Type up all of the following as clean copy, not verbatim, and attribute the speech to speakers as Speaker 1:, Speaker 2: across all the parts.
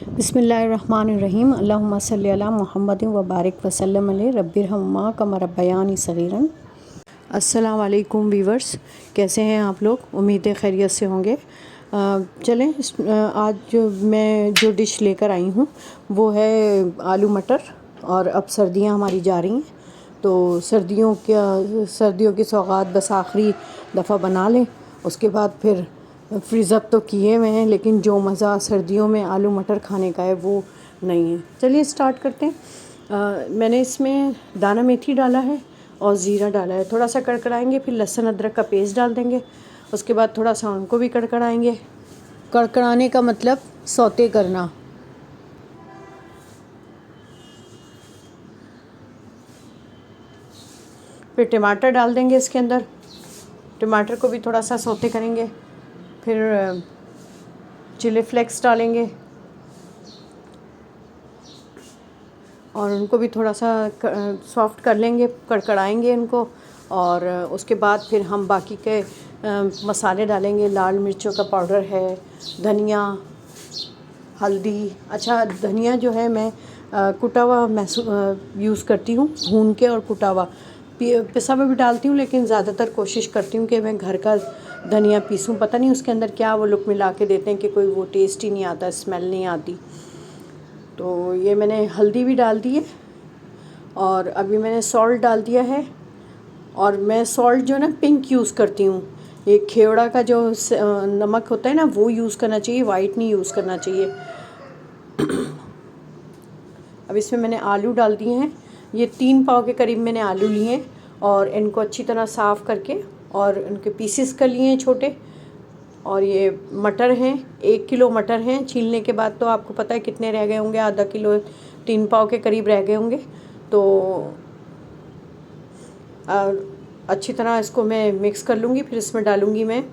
Speaker 1: बिस्मिल्लाहिर्रहमानिर्रहीम अल्लाहुम्मा सल्ली अला मुहम्मदिन व बारिक वसल्लम अलैहि रब्बिरहम्मा कमा रब्बयानी सगीरन। अस्सलाम वालेकुम वीवर्स, कैसे हैं आप लोग? उम्मीद है खैरियत से होंगे। चलें, आज जो डिश लेकर आई हूँ वो है आलू मटर। और अब सर्दियाँ हमारी जा रही हैं, तो सर्दियों की सौगात बस आखिरी दफ़ा बना लें। उसके बाद फिर फ्रीज़ अप तो किए हुए हैं, लेकिन जो मज़ा सर्दियों में आलू मटर खाने का है वो नहीं है। चलिए स्टार्ट करते हैं। मैंने इसमें दाना मेथी डाला है और ज़ीरा डाला है। थोड़ा सा कड़कड़ाएंगे, फिर लहसुन अदरक का पेस्ट डाल देंगे। उसके बाद थोड़ा सा उनको भी कड़कड़ाएंगे। कड़कड़ाने का मतलब सौते करना। फिर टमाटर डाल देंगे इसके अंदर। टमाटर को भी थोड़ा सा सौते करेंगे। फिर चिली फ्लेक्स डालेंगे और उनको भी थोड़ा सा सॉफ्ट कर लेंगे, कड़कड़ाएंगे इनको। और उसके बाद फिर हम बाकी के मसाले डालेंगे। लाल मिर्चों का पाउडर है, धनिया, हल्दी। अच्छा, धनिया जो है मैं कुटा हुआ यूज़ करती हूँ, भून के और कुटा हुआ। पिसा में भी डालती हूँ, लेकिन ज़्यादातर कोशिश करती हूँ कि मैं घर का धनिया पीसूँ। पता नहीं उसके अंदर क्या वो लोग मिला के देते हैं कि कोई वो टेस्ट ही नहीं आता, स्मेल नहीं आती। तो ये मैंने हल्दी भी डाल दी है और अभी मैंने सॉल्ट डाल दिया है। और मैं सॉल्ट जो है ना पिंक यूज़ करती हूँ। ये खेवड़ा का जो नमक होता है ना, वो यूज़ करना चाहिए, वाइट नहीं यूज़ करना चाहिए। अब इसमें मैंने आलू डाल दिए हैं। ये 3 पाव के करीब मैंने आलू लिए हैं और इनको अच्छी तरह साफ़ करके और इनके पीसेस कर लिए हैं छोटे। और ये मटर हैं, 1 किलो मटर हैं। छीलने के बाद तो आपको पता है कितने रह गए होंगे, आधा किलो, 3 पाव के करीब रह गए होंगे। तो अच्छी तरह इसको मैं मिक्स कर लूँगी। फिर इसमें डालूँगी मैं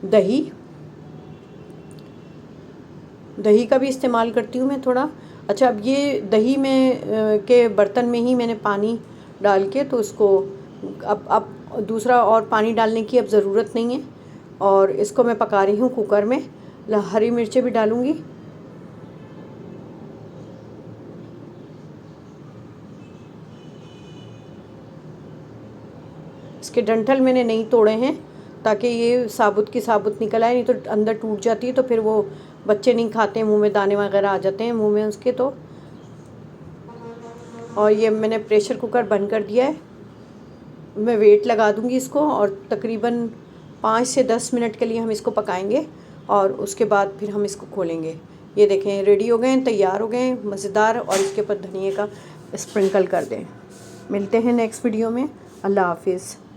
Speaker 1: दही का भी इस्तेमाल करती हूँ मैं थोड़ा। अच्छा, अब ये दही में के बर्तन में ही मैंने पानी डाल के, तो इसको अब दूसरा और पानी डालने की अब ज़रूरत नहीं है। और इसको मैं पका रही हूँ कुकर में। हरी मिर्चें भी डालूँगी। इसके डंठल मैंने नहीं तोड़े हैं ताकि ये साबुत की साबुत निकल आए, नहीं तो अंदर टूट जाती है, तो फिर वो बच्चे नहीं खाते हैं, मुंह में दाने वगैरह आ जाते हैं मुंह में उसके। तो और ये मैंने प्रेशर कुकर बंद कर दिया है। मैं वेट लगा दूंगी इसको और तकरीबन 5 से 10 मिनट के लिए हम इसको पकाएंगे और उसके बाद फिर हम इसको खोलेंगे। ये देखें, रेडी हो गए हैं, तैयार हो गए हैं, मज़ेदार। और इसके ऊपर धनिया का स्प्रिंकल कर दें। मिलते हैं नेक्स्ट वीडियो में। अल्लाह हाफिज़।